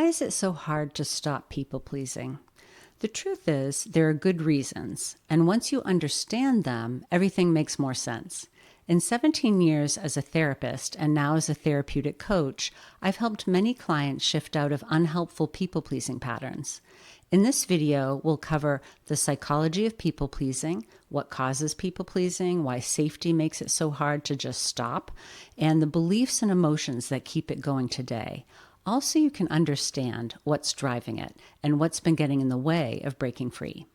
is it so hard to stop people pleasing? The truth is, there are good reasons, and once you understand them, everything makes more sense. In 17 years as a therapist and now as a therapeutic coach, I've helped many clients shift out of unhelpful people-pleasing patterns. In this video, we'll cover the psychology of people-pleasing, what causes people-pleasing, why safety makes it so hard to just stop, and the beliefs and emotions that keep it going today. Also, you can understand what's driving it and what's been getting in the way of breaking free.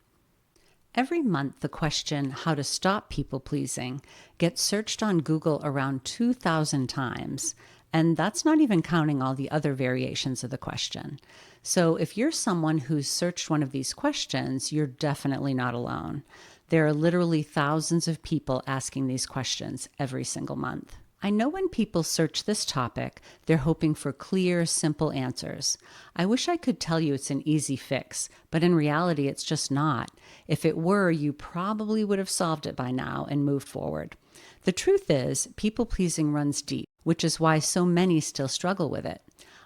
Every month, the question, how to stop people-pleasing, gets searched on Google around 2,000 times, and that's not even counting all the other variations of the question. So if you're someone who's searched one of these questions, you're definitely not alone. There are literally thousands of people asking these questions every single month. I know when people search this topic, they're hoping for clear, simple answers. I wish I could tell you it's an easy fix, but in reality, it's just not. If it were, you probably would have solved it by now and moved forward. The truth is, people-pleasing runs deep, which is why so many still struggle with it.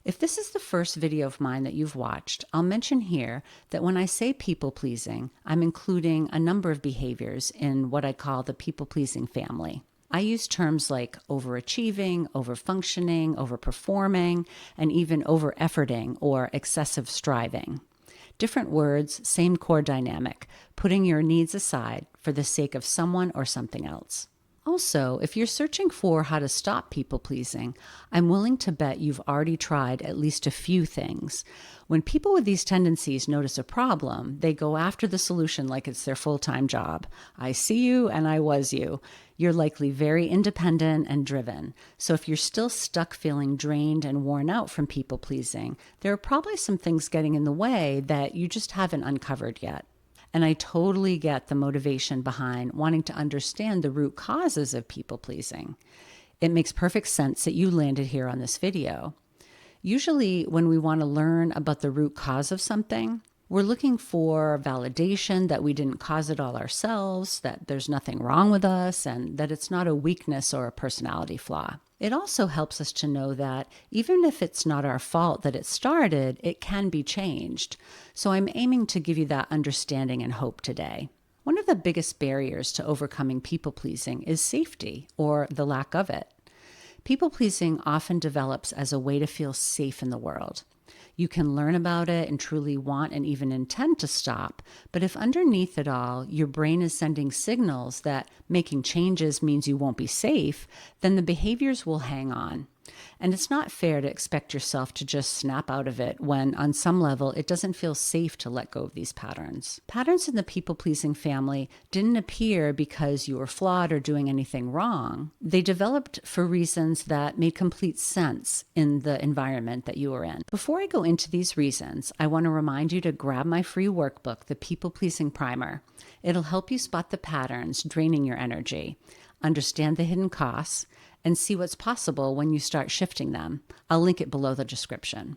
If this is the first video of mine that you've watched, I'll mention here that when I say people-pleasing, I'm including a number of behaviors in what I call the people-pleasing family. I use terms like overachieving, overfunctioning, overperforming, and even over-efforting or excessive striving. Different words, same core dynamic, putting your needs aside for the sake of someone or something else. Also, if you're searching for how to stop people-pleasing, I'm willing to bet you've already tried at least a few things. When people with these tendencies notice a problem, they go after the solution like it's their full-time job. I see you and I was you. You're likely very independent and driven. So if you're still stuck feeling drained and worn out from people-pleasing, there are probably some things getting in the way that you just haven't uncovered yet. And I totally get the motivation behind wanting to understand the root causes of people-pleasing. It makes perfect sense that you landed here on this video. Usually when we want to learn about the root cause of something, we're looking for validation that we didn't cause it all ourselves, that there's nothing wrong with us, and that it's not a weakness or a personality flaw. It also helps us to know that even if it's not our fault that it started, it can be changed. So I'm aiming to give you that understanding and hope today. One of the biggest barriers to overcoming people-pleasing is safety, or the lack of it. People-pleasing often develops as a way to feel safe in the world. You can learn about it and truly want and even intend to stop, but if underneath it all, your brain is sending signals that making changes means you won't be safe, then the behaviors will hang on. And it's not fair to expect yourself to just snap out of it when, on some level, it doesn't feel safe to let go of these patterns. Patterns in the people-pleasing family didn't appear because you were flawed or doing anything wrong. They developed for reasons that made complete sense in the environment that you were in. Before I go into these reasons, I want to remind you to grab my free workbook, The People-Pleasing Primer. It'll help you spot the patterns draining your energy, understand the hidden costs, and see what's possible when you start shifting them. I'll link it below the description.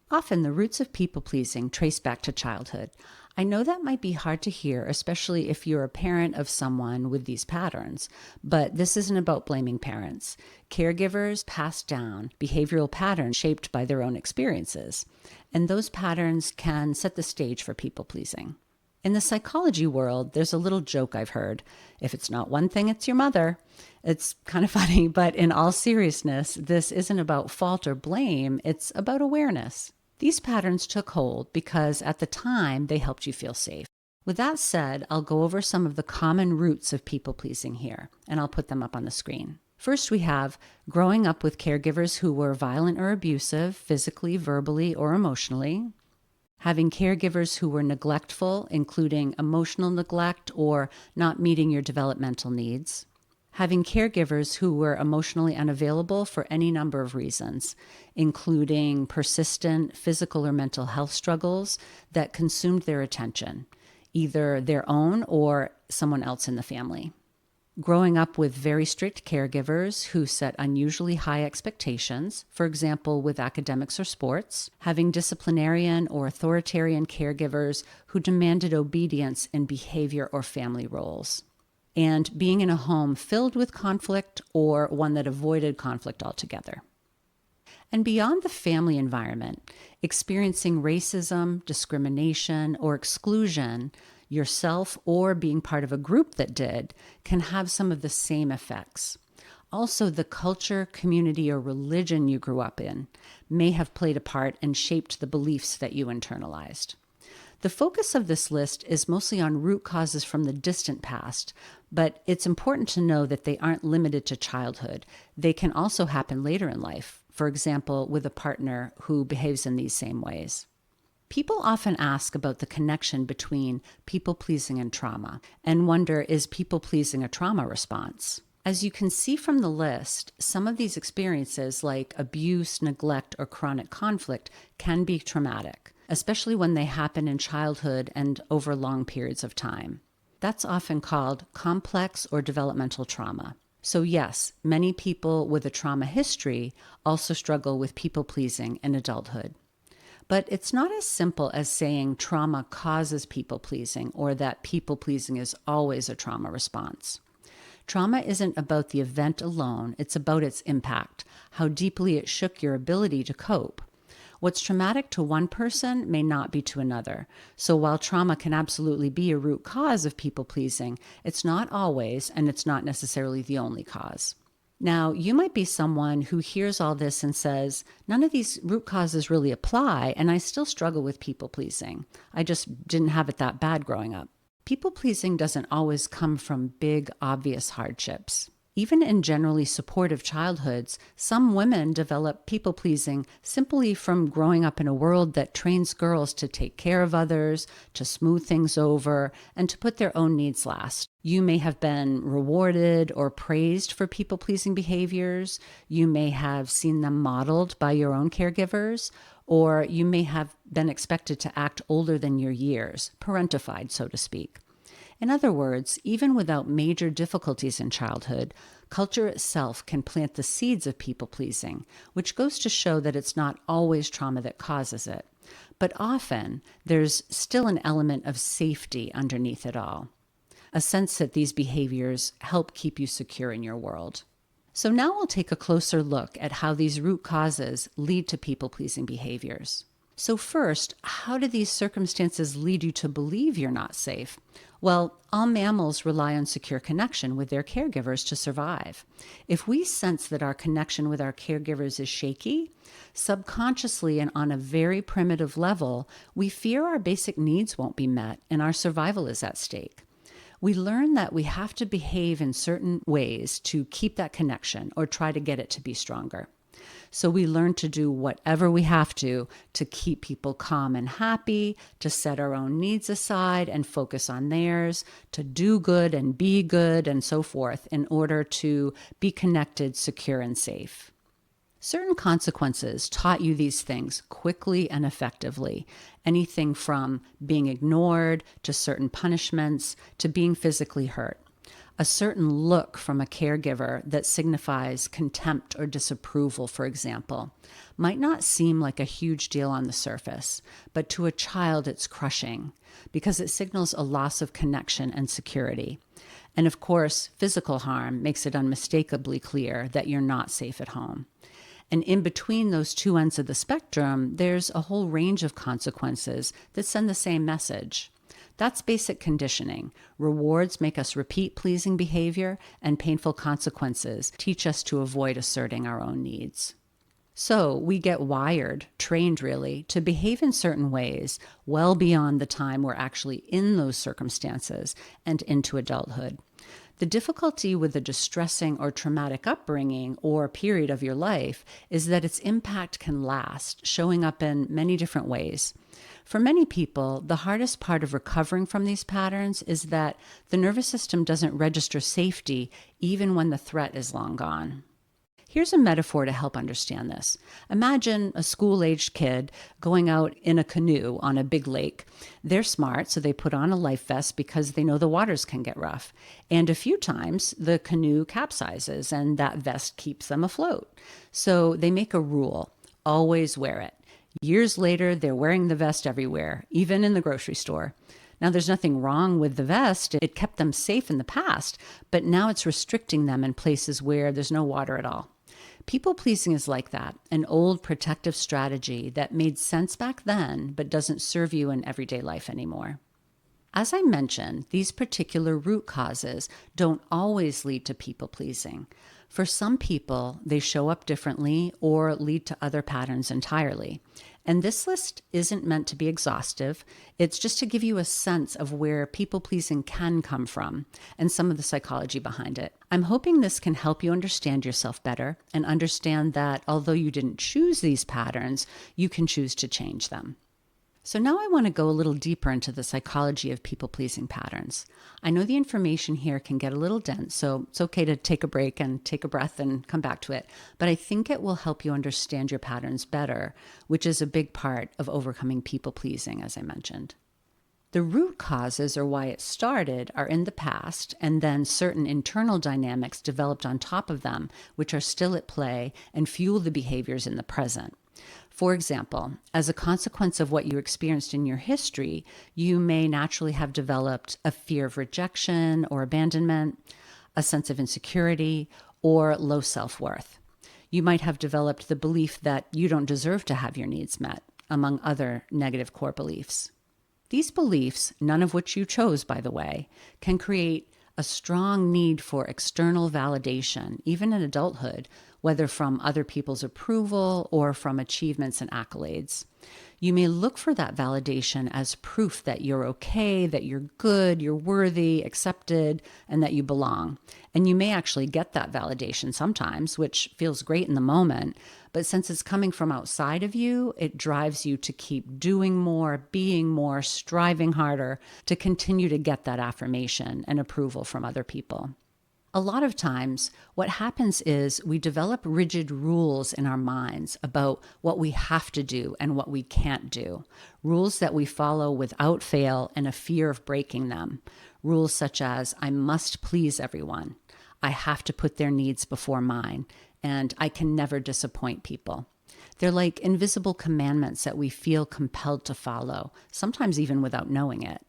Often the roots of people-pleasing trace back to childhood. I know that might be hard to hear, especially if you're a parent of someone with these patterns, but this isn't about blaming parents. Caregivers pass down behavioral patterns shaped by their own experiences, and those patterns can set the stage for people-pleasing. In the psychology world, there's a little joke I've heard. If it's not one thing, it's your mother. It's kind of funny, but in all seriousness, this isn't about fault or blame. It's about awareness. These patterns took hold because at the time, they helped you feel safe. With that said, I'll go over some of the common roots of people-pleasing here, and I'll put them up on the screen. First, we have growing up with caregivers who were violent or abusive, physically, verbally, or emotionally. Having caregivers who were neglectful, including emotional neglect or not meeting your developmental needs. Having caregivers who were emotionally unavailable for any number of reasons, including persistent physical or mental health struggles that consumed their attention, either their own or someone else in the family. Growing up with very strict caregivers who set unusually high expectations, for example, with academics or sports, having disciplinarian or authoritarian caregivers who demanded obedience in behavior or family roles, and being in a home filled with conflict or one that avoided conflict altogether. And beyond the family environment, experiencing racism, discrimination, or exclusion yourself or being part of a group that did can have some of the same effects. Also, the culture, community, or religion you grew up in may have played a part and shaped the beliefs that you internalized. The focus of this list is mostly on root causes from the distant past, but it's important to know that they aren't limited to childhood. They can also happen later in life, for example, with a partner who behaves in these same ways. People often ask about the connection between people-pleasing and trauma and wonder, is people-pleasing a trauma response? As you can see from the list, some of these experiences like abuse, neglect, or chronic conflict can be traumatic, especially when they happen in childhood and over long periods of time. That's often called complex or developmental trauma. So yes, many people with a trauma history also struggle with people-pleasing in adulthood. But it's not as simple as saying trauma causes people-pleasing or that people-pleasing is always a trauma response. Trauma isn't about the event alone, it's about its impact, how deeply it shook your ability to cope. What's traumatic to one person may not be to another. So while trauma can absolutely be a root cause of people-pleasing, it's not always, and it's not necessarily the only cause. Now, you might be someone who hears all this and says, none of these root causes really apply, and I still struggle with people-pleasing. I just didn't have it that bad growing up. People-pleasing doesn't always come from big, obvious hardships. Even in generally supportive childhoods, some women develop people-pleasing simply from growing up in a world that trains girls to take care of others, to smooth things over, and to put their own needs last. You may have been rewarded or praised for people-pleasing behaviors. You may have seen them modeled by your own caregivers, or you may have been expected to act older than your years, parentified, so to speak. In other words, even without major difficulties in childhood, culture itself can plant the seeds of people-pleasing, which goes to show that it's not always trauma that causes it. But often, there's still an element of safety underneath it all, a sense that these behaviors help keep you secure in your world. So now we'll take a closer look at how these root causes lead to people-pleasing behaviors. So first, how do these circumstances lead you to believe you're not safe? Well, all mammals rely on secure connection with their caregivers to survive. If we sense that our connection with our caregivers is shaky, subconsciously and on a very primitive level, we fear our basic needs won't be met and our survival is at stake. We learn that we have to behave in certain ways to keep that connection or try to get it to be stronger. So we learn to do whatever we have to keep people calm and happy, to set our own needs aside and focus on theirs, to do good and be good and so forth in order to be connected, secure, and safe. Certain consequences taught you these things quickly and effectively. Anything from being ignored to certain punishments to being physically hurt. A certain look from a caregiver that signifies contempt or disapproval, for example, might not seem like a huge deal on the surface, but to a child it's crushing because it signals a loss of connection and security. And of course, physical harm makes it unmistakably clear that you're not safe at home. And in between those two ends of the spectrum, there's a whole range of consequences that send the same message. That's basic conditioning. Rewards make us repeat pleasing behavior, and painful consequences teach us to avoid asserting our own needs. So we get wired, trained really, to behave in certain ways well beyond the time we're actually in those circumstances and into adulthood. The difficulty with a distressing or traumatic upbringing or period of your life is that its impact can last, showing up in many different ways. For many people, the hardest part of recovering from these patterns is that the nervous system doesn't register safety even when the threat is long gone. Here's a metaphor to help understand this. Imagine a school-aged kid going out in a canoe on a big lake. They're smart, so they put on a life vest because they know the waters can get rough. And a few times, the canoe capsizes, and that vest keeps them afloat. So they make a rule, always wear it. Years later, they're wearing the vest everywhere, even in the grocery store. Now, there's nothing wrong with the vest. It kept them safe in the past, but now it's restricting them in places where there's no water at all. People pleasing is like that, an old protective strategy that made sense back then but doesn't serve you in everyday life anymore. As I mentioned, these particular root causes don't always lead to people pleasing. For some people, they show up differently or lead to other patterns entirely. And this list isn't meant to be exhaustive. It's just to give you a sense of where people pleasing can come from and some of the psychology behind it. I'm hoping this can help you understand yourself better and understand that although you didn't choose these patterns, you can choose to change them. So now I want to go a little deeper into the psychology of people-pleasing patterns. I know the information here can get a little dense, so it's okay to take a break and take a breath and come back to it. But I think it will help you understand your patterns better, which is a big part of overcoming people-pleasing, as I mentioned. The root causes, or why it started, are in the past, and then certain internal dynamics developed on top of them, which are still at play and fuel the behaviors in the present. For example, as a consequence of what you experienced in your history, you may naturally have developed a fear of rejection or abandonment, a sense of insecurity, or low self-worth. You might have developed the belief that you don't deserve to have your needs met, among other negative core beliefs. These beliefs, none of which you chose, by the way, can create a strong need for external validation, even in adulthood, whether from other people's approval or from achievements and accolades. You may look for that validation as proof that you're okay, that you're good, you're worthy, accepted, and that you belong. And you may actually get that validation sometimes, which feels great in the moment, but since it's coming from outside of you, it drives you to keep doing more, being more, striving harder to continue to get that affirmation and approval from other people. A lot of times, what happens is we develop rigid rules in our minds about what we have to do and what we can't do. Rules that we follow without fail and a fear of breaking them. Rules such as, I must please everyone. I have to put their needs before mine. And I can never disappoint people. They're like invisible commandments that we feel compelled to follow, sometimes even without knowing it.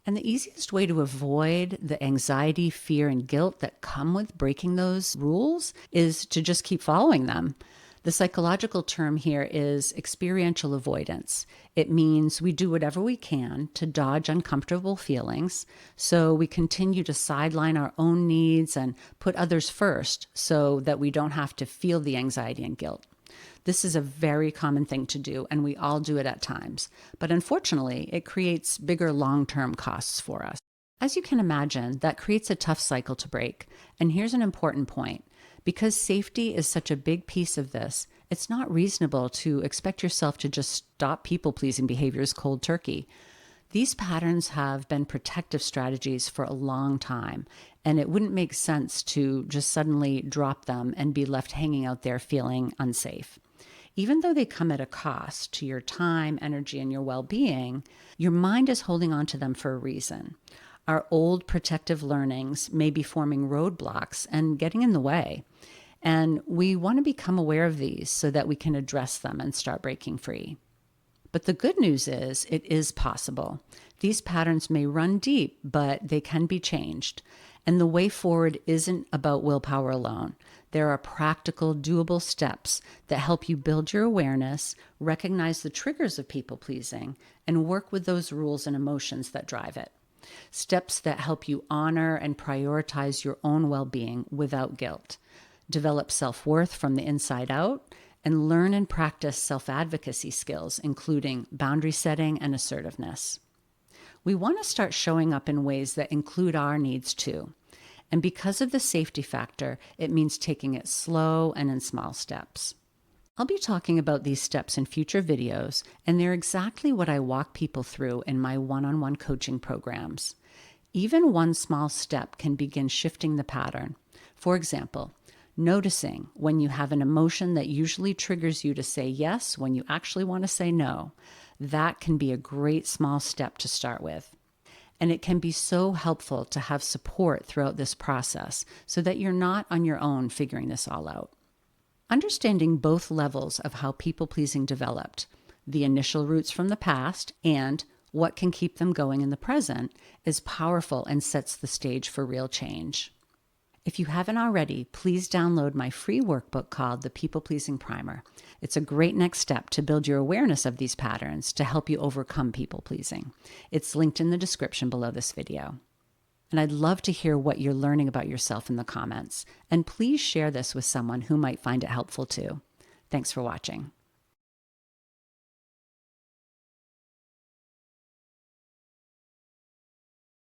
And the easiest way to avoid the anxiety, fear, and guilt that come with breaking those rules is to just keep following them. The psychological term here is experiential avoidance. It means we do whatever we can to dodge uncomfortable feelings, so we continue to sideline our own needs and put others first so that we don't have to feel the anxiety and guilt. This is a very common thing to do, and we all do it at times. But unfortunately, it creates bigger long-term costs for us. As you can imagine, that creates a tough cycle to break. And here's an important point. Because safety is such a big piece of this, it's not reasonable to expect yourself to just stop people-pleasing behaviors cold turkey. These patterns have been protective strategies for a long time, and it wouldn't make sense to just suddenly drop them and be left hanging out there feeling unsafe. Even though they come at a cost to your time, energy, and your well-being, your mind is holding on to them for a reason. Our old protective learnings may be forming roadblocks and getting in the way. And we want to become aware of these so that we can address them and start breaking free. But the good news is it is possible. These patterns may run deep, but they can be changed. And the way forward isn't about willpower alone. There are practical, doable steps that help you build your awareness, recognize the triggers of people-pleasing, and work with those rules and emotions that drive it. Steps that help you honor and prioritize your own well-being without guilt. Develop self-worth from the inside out, and learn and practice self-advocacy skills, including boundary setting and assertiveness. We want to start showing up in ways that include our needs too. And because of the safety factor, it means taking it slow and in small steps. I'll be talking about these steps in future videos, and they're exactly what I walk people through in my one-on-one coaching programs. Even one small step can begin shifting the pattern. For example, noticing when you have an emotion that usually triggers you to say yes when you actually want to say no. That can be a great small step to start with. And it can be so helpful to have support throughout this process so that you're not on your own figuring this all out. Understanding both levels of how people-pleasing developed, the initial roots from the past and what can keep them going in the present, is powerful and sets the stage for real change. If you haven't already, please download my free workbook called The People Pleasing Primer. It's a great next step to build your awareness of these patterns to help you overcome people pleasing. It's linked in the description below this video. And I'd love to hear what you're learning about yourself in the comments. And please share this with someone who might find it helpful too. Thanks for watching.